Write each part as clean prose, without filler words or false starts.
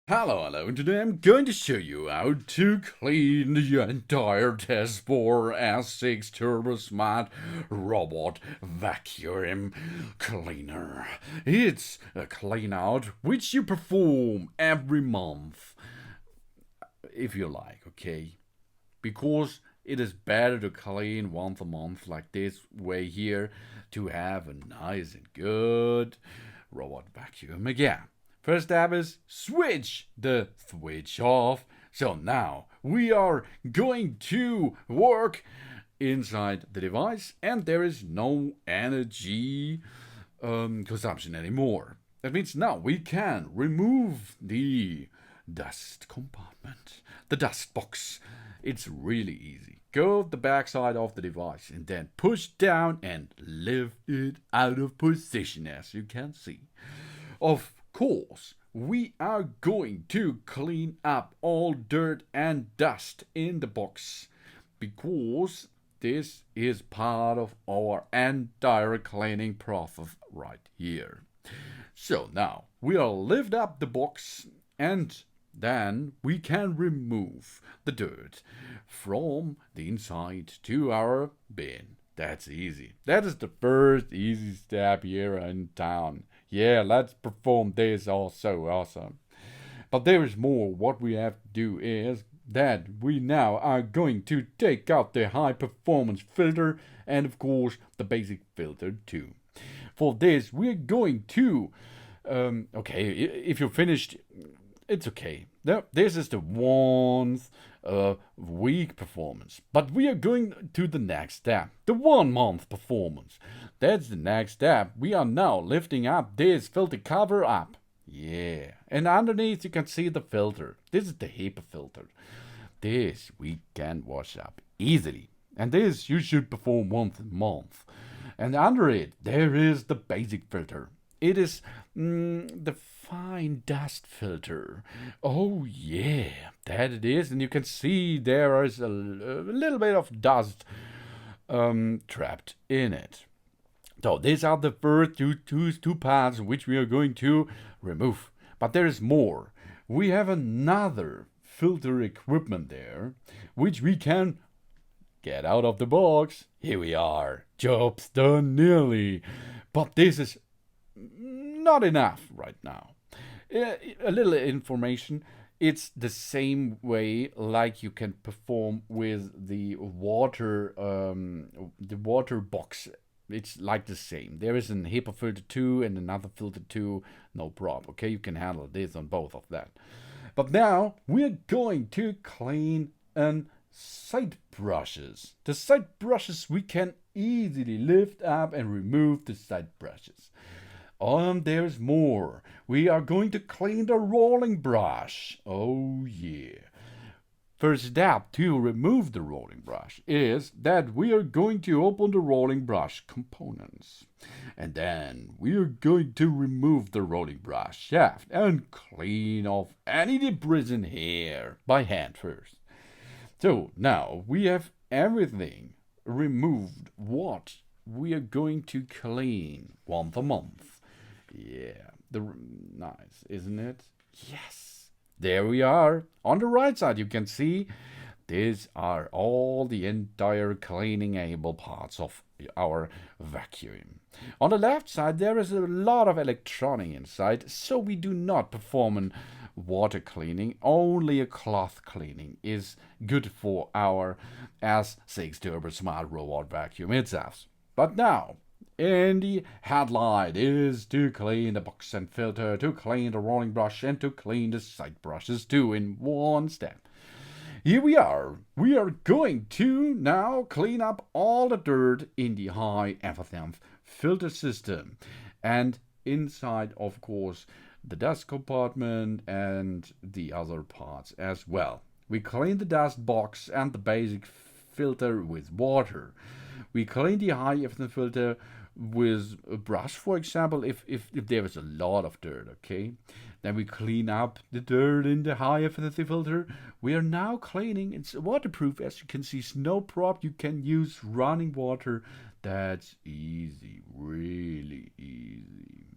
Hello, and today I'm going to show you how to clean the entire Tesvor S6 Turbo Smart Robot Vacuum Cleaner. It's a clean out which you perform every month, if you like, okay? Because it is better to clean once a month like this way here to have a nice and good robot vacuum again. First step is switch the switch off. So now we are going to work inside the device and there is no energy consumption anymore. That means now we can remove the dust compartment, the dust box. It's really easy. Go the backside of the device and then push down and lift it out of position, as you can see. Of course, we are going to clean up all dirt and dust in the box because this is part of our entire cleaning process right here. So now we'll lift up the box and then we can remove the dirt from the inside to our bin. That's easy. That is the first easy step here in town. Yeah, let's perform this also awesome. But there is more. What we have to do is that we now are going to take out the high performance filter and of course the basic filter too. For this we're going to okay, if you're finished, it's okay. This is the one week performance. But we are going to the next step, the 1 month performance. That's the next step. We are now lifting up this filter cover up. Yeah. And underneath you can see the filter. This is the HEPA filter. This we can wash up easily. And this you should perform once a month. And under it there is the basic filter. It is the fine dust filter. Oh yeah, that it is. And you can see there is a little bit of dust trapped in it. So these are the first two parts which we are going to remove. But there is more. We have another filter equipment there which we can get out of the box. Here we are. Job's done nearly. But this is not enough right now. A little information. It's the same way like you can perform with the water box. It's like the same. There is an HEPA filter 2 and another filter 2. No problem. Okay, you can handle this on both of that. But now we're going to clean side brushes. The side brushes we can easily lift up and remove the side brushes. There's more. We are going to clean the rolling brush. Oh yeah. First step to remove the rolling brush is that we are going to open the rolling brush components. And then we are going to remove the rolling brush shaft and clean off any debris in here by hand first. So now we have everything removed what we are going to clean once a month. Yeah, nice, isn't it? Yes. There we are. On the right side, you can see these are all the entire cleaning able parts of our vacuum. On the left side, there is a lot of electronic inside, so we do not perform water cleaning. Only a cloth cleaning is good for our S6 Turbo Smart Robot Vacuum itself. But now, and the headlight is to clean the box and filter, to clean the rolling brush, and to clean the side brushes too in one step. Here we are. We are going to now clean up all the dirt in the high efficiency filter system. And inside, of course, the dust compartment and the other parts as well. We clean the dust box and the basic filter with water. We clean the high efficiency filter with a brush, for example, if there is a lot of dirt, okay? Then we clean up the dirt in the high efficiency filter. We are now cleaning. It's waterproof, as you can see. It's no problem. You can use running water. That's easy, really easy.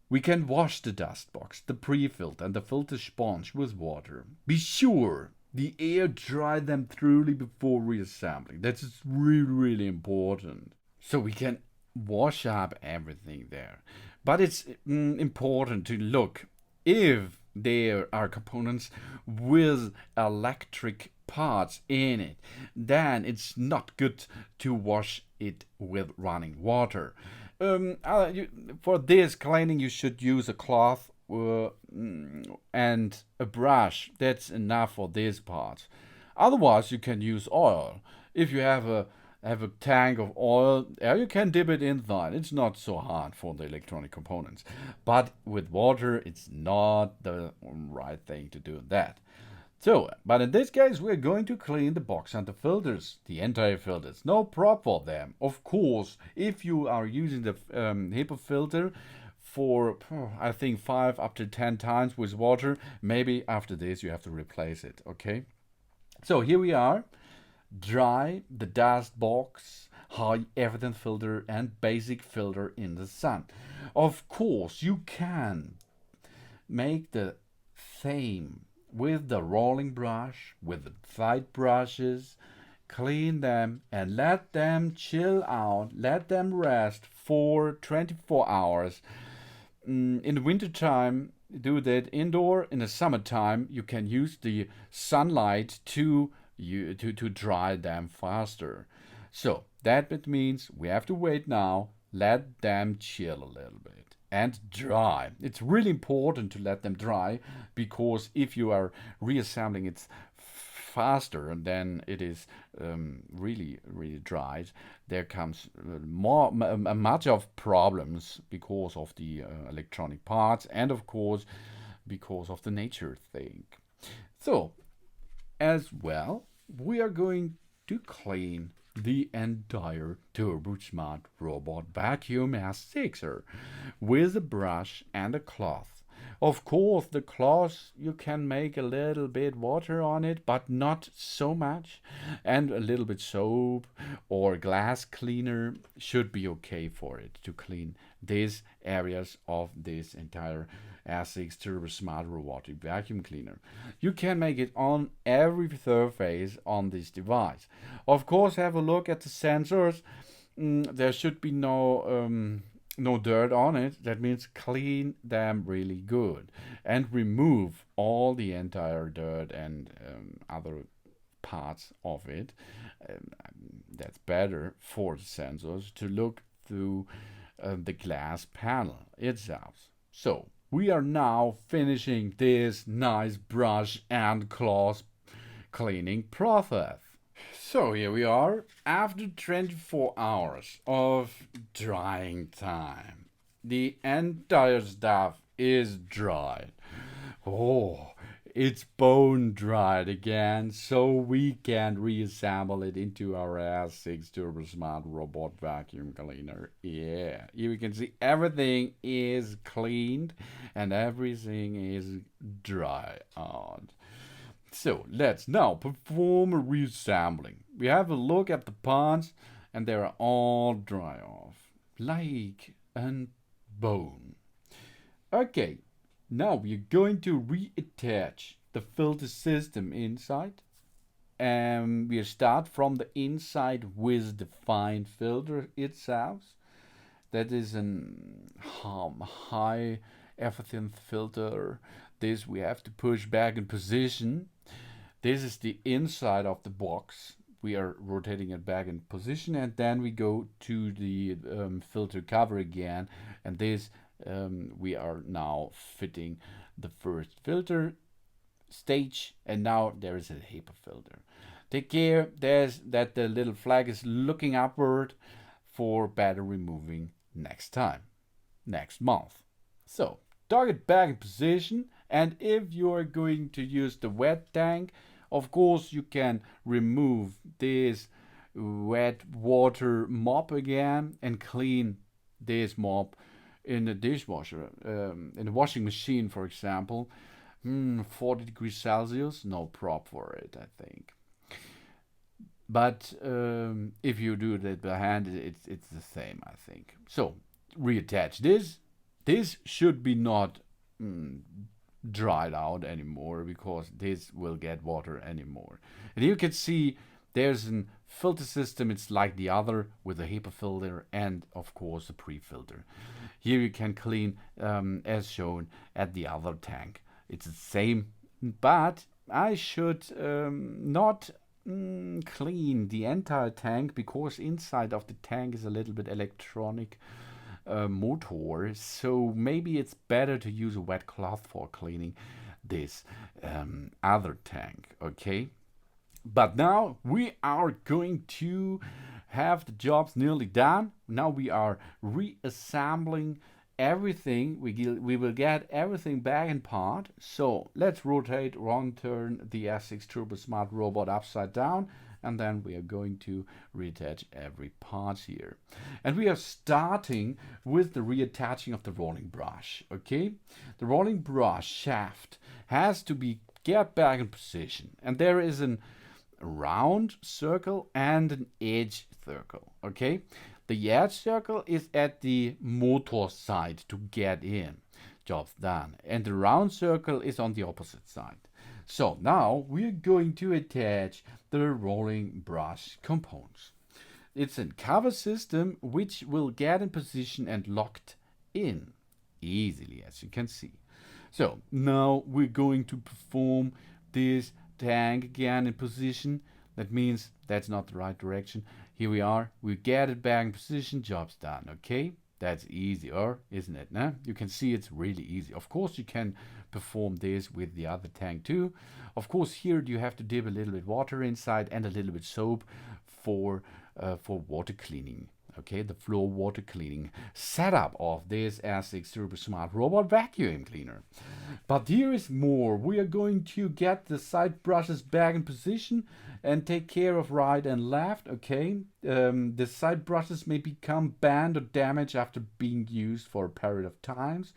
We can wash the dust box, the pre-filter, and the filter sponge with water. Be sure the air dry them thoroughly before reassembling. That's really, really important. So we can wash up everything there. But it's important to look if there are components with electric parts in it, then it's not good to wash it with running water. For this cleaning, you should use a cloth and a brush. That's enough for this part. Otherwise, you can use oil. If you have a tank of oil, you can dip it inside. It's not so hard for the electronic components. But with water, it's not the right thing to do that. So, but in this case, we're going to clean the box and the filters, the entire filters. No prop for them. Of course, if you are using the HEPA filter for, I think, 5 up to 10 times with water, maybe after this you have to replace it, okay? So here we are. Dry the dust box, high evidence filter, and basic filter in the sun. Of course, you can make the same with the rolling brush, with the side brushes, clean them and let them chill out, let them rest for 24 hours. In the winter time, do that indoor. In the summertime, you can use the sunlight to dry them faster. So that means we have to wait now, let them chill a little bit and dry. It's really important to let them dry, because if you are reassembling it faster than it is really dried, there comes much of problems because of the electronic parts, and of course because of the nature thing. So as well, we are going to clean the entire Turbo Smart Robot Vacuum S6er with a brush and a cloth. Of course, the cloth, you can make a little bit water on it, but not so much, and a little bit soap or glass cleaner should be okay for it to clean these areas of this entire S6 Turbo Smart Robotic Vacuum Cleaner. You can make it on every surface on this device. Of course, have a look at the sensors. There should be no dirt on it. That means clean them really good and remove all the entire dirt and other parts of it. That's better for the sensors to look through the glass panel itself. So we are now finishing this nice brush and cloth cleaning process. So here we are after 24 hours of drying time. The entire stuff is dried. Oh, it's bone dried again, so we can reassemble it into our S6 Turbo Smart Robot Vacuum Cleaner. Yeah, here we can see everything is cleaned and everything is dry out. So let's now perform a reassembling. We have a look at the parts and they are all dry off, like a bone. Okay, now we're going to reattach the filter system inside. We start from the inside with the fine filter itself. That is an high efficiency filter. This we have to push back in position. This is the inside of the box. We are rotating it back in position, and then we go to the filter cover again, and this we are now fitting the first filter stage, and now there is a HEPA filter. Take care that the little flag is looking upward for better removing next month. So target back in position, and if you are going to use the wet tank, of course you can remove this wet water mop again and clean this mop in the dishwasher, in the washing machine, for example. 40 degrees Celsius, no prop for it, I think. But if you do it by hand, it's the same, I think. So reattach this. This should be not dried out anymore, because this will get water anymore. And you can see there's a filter system. It's like the other, with a HEPA filter and of course a pre-filter. Here you can clean as shown at the other tank. It's the same, but I should not clean the entire tank, because inside of the tank is a little bit electronic motor, so maybe it's better to use a wet cloth for cleaning this other tank. Okay, but now we are going to have the jobs nearly done. Now we are reassembling everything. We will get everything back in part. So let's rotate, wrong turn the S6 Turbo Smart Robot upside down, and then we are going to reattach every part here. And we are starting with the reattaching of the rolling brush. Okay, the rolling brush shaft has to be get back in position, and there is a round circle and an edge circle. Okay, the edge circle is at the motor side to get in, job's done, and the round circle is on the opposite side. So now we're going to attach the rolling brush components. It's a cover system which will get in position and locked in easily, as you can see. So now we're going to perform this tank again in position. That means that's not the right direction. Here we are, we get it back in position, job's done. Okay, that's easier, isn't it? Nah? You can see it's really easy. Of course you can perform this with the other tank too. Of course here you have to dip a little bit water inside and a little bit soap for water cleaning. Okay, the floor water cleaning setup of this S6 Turbo Smart Robot Vacuum Cleaner. But here is more. We are going to get the side brushes back in position and take care of right and left. Okay, the side brushes may become bent or damaged after being used for a period of times.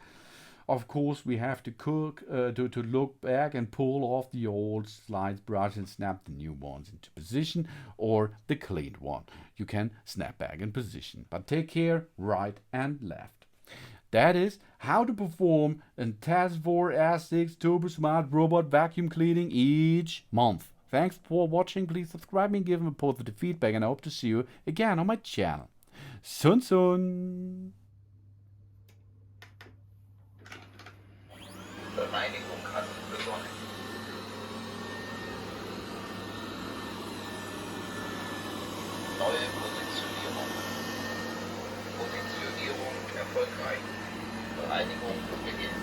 Of course, we have to look back and pull off the old slide brush and snap the new ones into position, or the cleaned one. You can snap back in position, but take care right and left. That is how to perform a Tesvor S6 Turbo Smart Robot Vacuum Cleaning each month. Thanks for watching. Please subscribe and give me positive feedback, and I hope to see you again on my channel. Sun. Bereinigung hat begonnen. Neue Positionierung. Positionierung erfolgreich. Bereinigung beginnt.